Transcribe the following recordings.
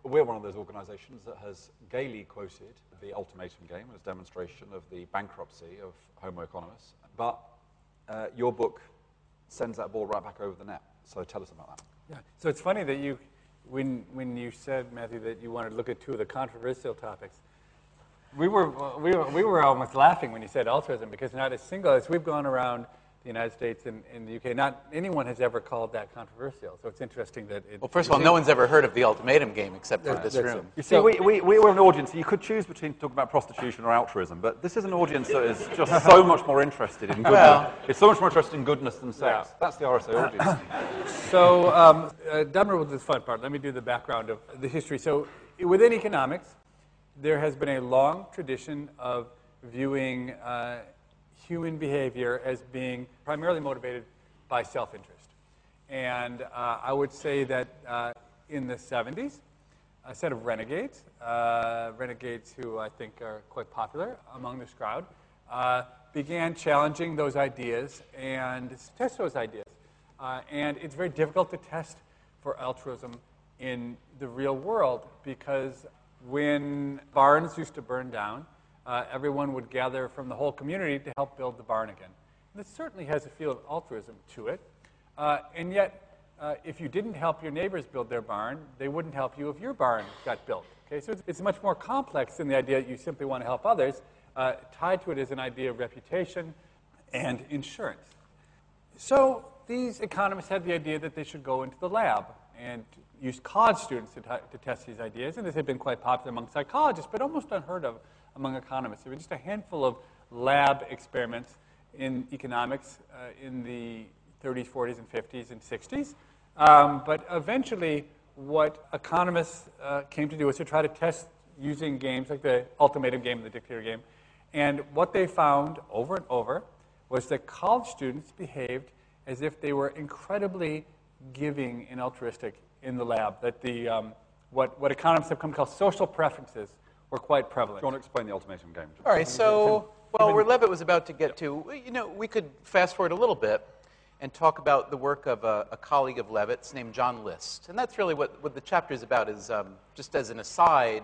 We're one of those organizations that has gaily quoted the ultimatum game as demonstration of the bankruptcy of Homo economos. But your book sends that ball right back over the net. So tell us about that. Yeah. So it's funny that when you said, Matthew, that you wanted to look at two of the controversial topics, we were almost laughing when you said altruism, because not a single, as we've gone around the United States and the UK, not anyone has ever called that controversial. So it's interesting that it... Well, first of all, no one's ever heard of the ultimatum game except for this room. You see, we were an audience, you could choose between talking about prostitution or altruism, but this is an audience that is just so much more interested in goodness. Well, it's so much more interested in goodness than sex. Yeah. That's the RSA audience. So Dubner was the fun part. Let me do the background of the history. So within economics, there has been a long tradition of viewing human behavior as being primarily motivated by self-interest. And I would say that in the 70s, a set of renegades who I think are quite popular among this crowd, began challenging those ideas and test those ideas. And it's very difficult to test for altruism in the real world, because when barns used to burn down, everyone would gather from the whole community to help build the barn again. And this certainly has a feel of altruism to it. And yet, if you didn't help your neighbors build their barn, they wouldn't help you if your barn got built. Okay? So it's much more complex than the idea that you simply want to help others. Tied to it is an idea of reputation and insurance. So these economists had the idea that they should go into the lab and use college students to test these ideas. And this had been quite popular among psychologists, but almost unheard of among economists. There were just a handful of lab experiments in economics in the 30s, 40s, and 50s, and 60s. But eventually, what economists came to do was to try to test using games like the ultimatum game and the dictator game. And what they found over and over was that college students behaved as if they were incredibly giving and altruistic in the lab, that the what economists have come to call social preferences were quite prevalent. Do you want to explain the ultimatum game? All right, so, well, where Levitt was about to get to, you know, we could fast forward a little bit and talk about the work of a colleague of Levitt's named John List. And that's really what the chapter is about, is just as an aside,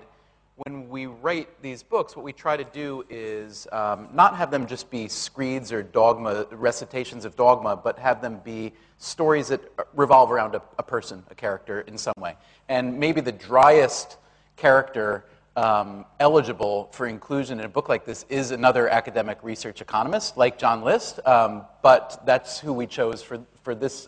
when we write these books, what we try to do is not have them just be screeds or dogma, recitations of dogma, but have them be stories that revolve around a person, a character in some way. And maybe the driest character eligible for inclusion in a book like this is another academic research economist like John List, but that's who we chose for this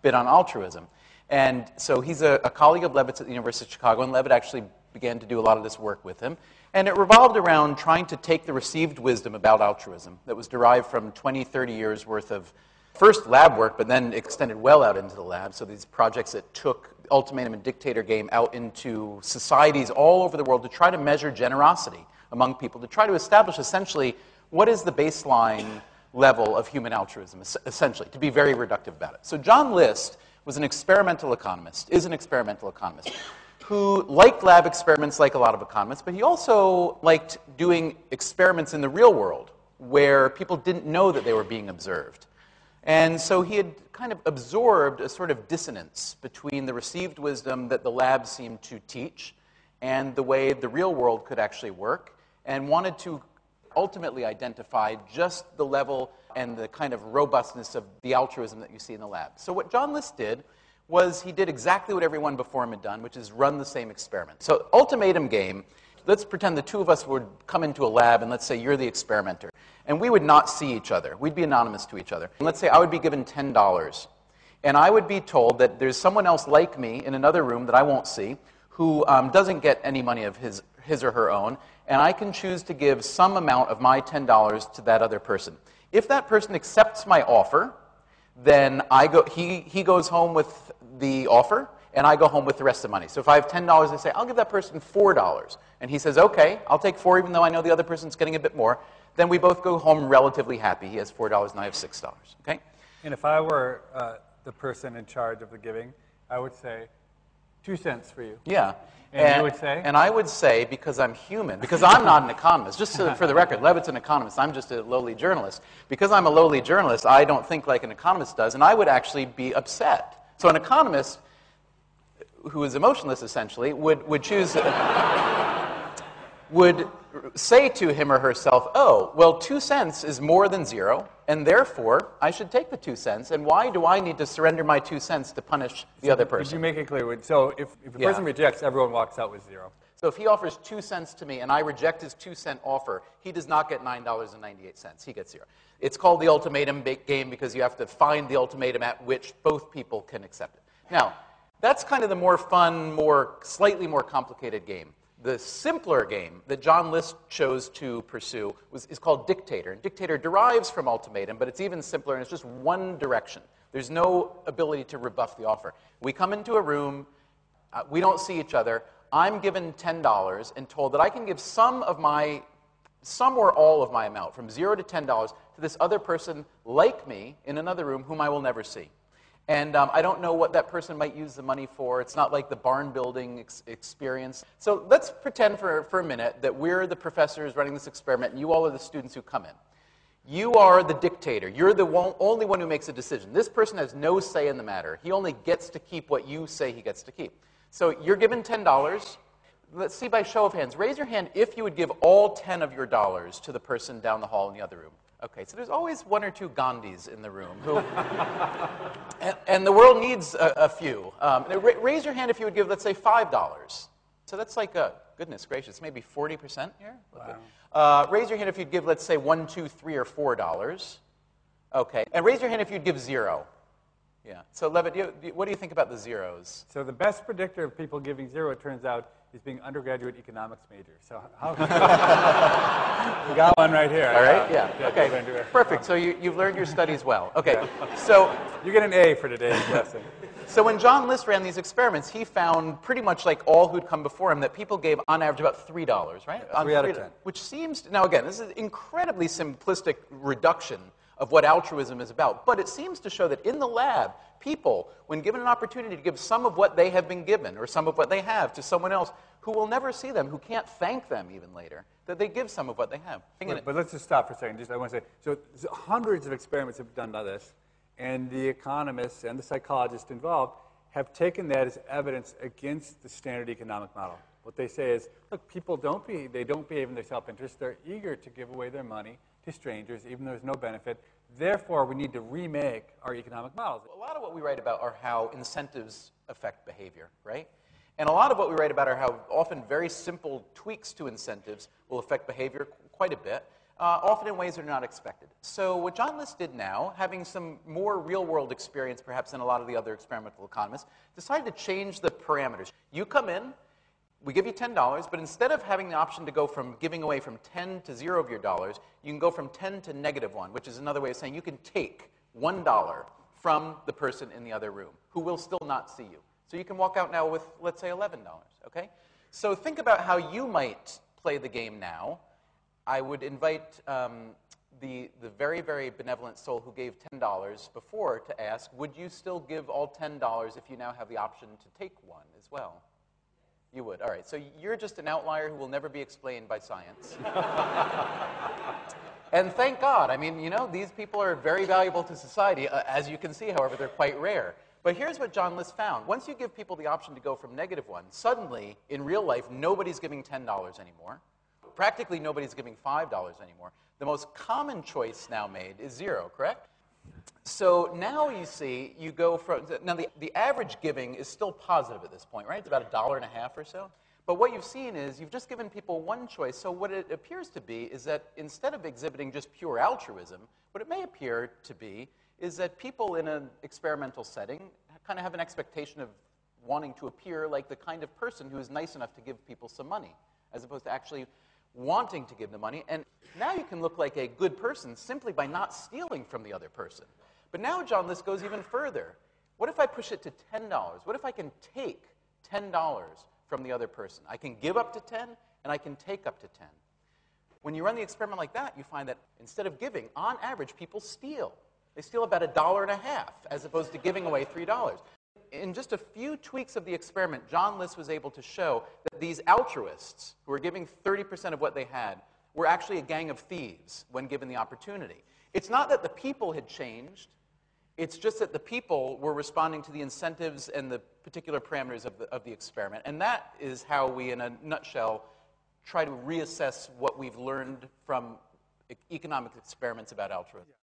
bit on altruism. And so he's a colleague of Levitt's at the University of Chicago, and Levitt actually began to do a lot of this work with him. And it revolved around trying to take the received wisdom about altruism that was derived from 20, 30 years worth of first lab work, but then extended well out into the lab. So these projects that took ultimatum and dictator game out into societies all over the world to try to measure generosity among people, to try to establish essentially what is the baseline level of human altruism, essentially, to be very reductive about it. So John List was an experimental economist, is an experimental economist, who liked lab experiments like a lot of economists, but he also liked doing experiments in the real world where people didn't know that they were being observed. And so he had kind of absorbed a sort of dissonance between the received wisdom that the lab seemed to teach and the way the real world could actually work, and wanted to ultimately identify just the level and the kind of robustness of the altruism that you see in the lab. So what John List did was he did exactly what everyone before him had done, which is run the same experiment. So ultimatum game, let's pretend the two of us would come into a lab, and let's say you're the experimenter. And we would not see each other. We'd be anonymous to each other. And let's say I would be given $10. And I would be told that there's someone else like me in another room that I won't see who doesn't get any money of his or her own, and I can choose to give some amount of my $10 to that other person. If that person accepts my offer, then he goes home with the offer, and I go home with the rest of the money. So if I have $10, I say, I'll give that person $4. And he says, okay, I'll take $4 even though I know the other person's getting a bit more. Then we both go home relatively happy. He has $4 and I have $6, okay? And if I were the person in charge of the giving, I would say, 2 cents for you. Yeah. And you would say? And I would say, because I'm human, because I'm not an economist, just for the record, Levitt's an economist, I'm just a lowly journalist. Because I'm a lowly journalist, I don't think like an economist does, and I would actually be upset. So an economist who is emotionless essentially, would choose, would say to him or herself, oh, well, 2 cents is more than 0, and therefore I should take the 2 cents, and why do I need to surrender my 2 cents to punish the other person? Did you make it clear? So if a person rejects, everyone walks out with 0. So if he offers 2 cents to me and I reject his 2-cent offer, he does not get $9.98. He gets 0. It's called the ultimatum game because you have to find the ultimatum at which both people can accept it. Now, that's kind of the more fun, slightly more complicated game. The simpler game that John List chose to pursue is called Dictator. And Dictator derives from ultimatum, but it's even simpler, and it's just one direction. There's no ability to rebuff the offer. We come into a room. We don't see each other. I'm given $10 and told that I can give some or all of my amount, from 0 to $10, to this other person like me in another room whom I will never see. And I don't know what that person might use the money for. It's not like the barn building experience. So let's pretend for a minute that we're the professors running this experiment, and you all are the students who come in. You are the dictator. You're the only one who makes a decision. This person has no say in the matter. He only gets to keep what you say he gets to keep. So you're given $10. Let's see by show of hands. Raise your hand if you would give all 10 of your dollars to the person down the hall in the other room. Okay, so there's always 1 or 2 Gandhis in the room. And the world needs a few. Raise your hand if you would give, let's say, $5. So that's like, goodness gracious, maybe 40% here? Wow. Raise your hand if you'd give, let's say, $1, $2, $3, or $4. Okay, and raise your hand if you'd give 0. Yeah. So, Levitt, what do you think about the zeros? So the best predictor of people giving 0, it turns out, is being undergraduate economics majors. So how we got one right here. All right. Yeah. Okay. Perfect. So you've learned your studies well. Okay. Yeah. So you get an A for today's lesson. So when John List ran these experiments, he found pretty much like all who'd come before him that people gave on average about $3, right? Yeah, 3 out of 10. Which seems, now again, this is an incredibly simplistic reduction of what altruism is about. But it seems to show that in the lab, people, when given an opportunity to give some of what they have been given or some of what they have to someone else who will never see them, who can't thank them even later, that they give some of what they have. But let's just stop for a second. I want to say, so hundreds of experiments have been done by this, and the economists and the psychologists involved have taken that as evidence against the standard economic model. What they say is, look, people don't behave in their self-interest. They're eager to give away their money to strangers, even though there's no benefit. Therefore, we need to remake our economic models. A lot of what we write about are how incentives affect behavior, right? And a lot of what we write about are how often very simple tweaks to incentives will affect behavior quite a bit, often in ways that are not expected. So what John List did now, having some more real-world experience perhaps than a lot of the other experimental economists, decided to change the parameters. You come in, we give you $10, but instead of having the option to go from giving away from 10 to 0 of your dollars, you can go from 10 to -1, which is another way of saying you can take $1 from the person in the other room who will still not see you. So you can walk out now with, let's say, $11, okay? So think about how you might play the game now. I would invite the very, very benevolent soul who gave $10 before to ask, would you still give all $10 if you now have the option to take one as well? You would. All right. So you're just an outlier who will never be explained by science. And thank God. I mean, you know, these people are very valuable to society. As you can see, however, they're quite rare. But here's what John List found. Once you give people the option to go from -1, suddenly, in real life, nobody's giving $10 anymore. Practically nobody's giving $5 anymore. The most common choice now made is 0, correct? So now you see, you go from, now the average giving is still positive at this point, right? It's about $1.50 or so. But what you've seen is you've just given people one choice. So what it appears to be is that instead of exhibiting just pure altruism, what it may appear to be is that people in an experimental setting kind of have an expectation of wanting to appear like the kind of person who is nice enough to give people some money, as opposed to actually wanting to give the money. And now you can look like a good person simply by not stealing from the other person. But now John List goes even further. What if I push it to $10? What if I can take $10 from the other person? I can give up to 10, and I can take up to 10. When you run the experiment like that, you find that instead of giving, on average, people steal. They steal about $1.50 as opposed to giving away $3. In just a few tweaks of the experiment, John List was able to show that these altruists, who were giving 30% of what they had, were actually a gang of thieves when given the opportunity. It's not that the people had changed. It's just that the people were responding to the incentives and the particular parameters of the experiment. And that is how we, in a nutshell, try to reassess what we've learned from economic experiments about altruism.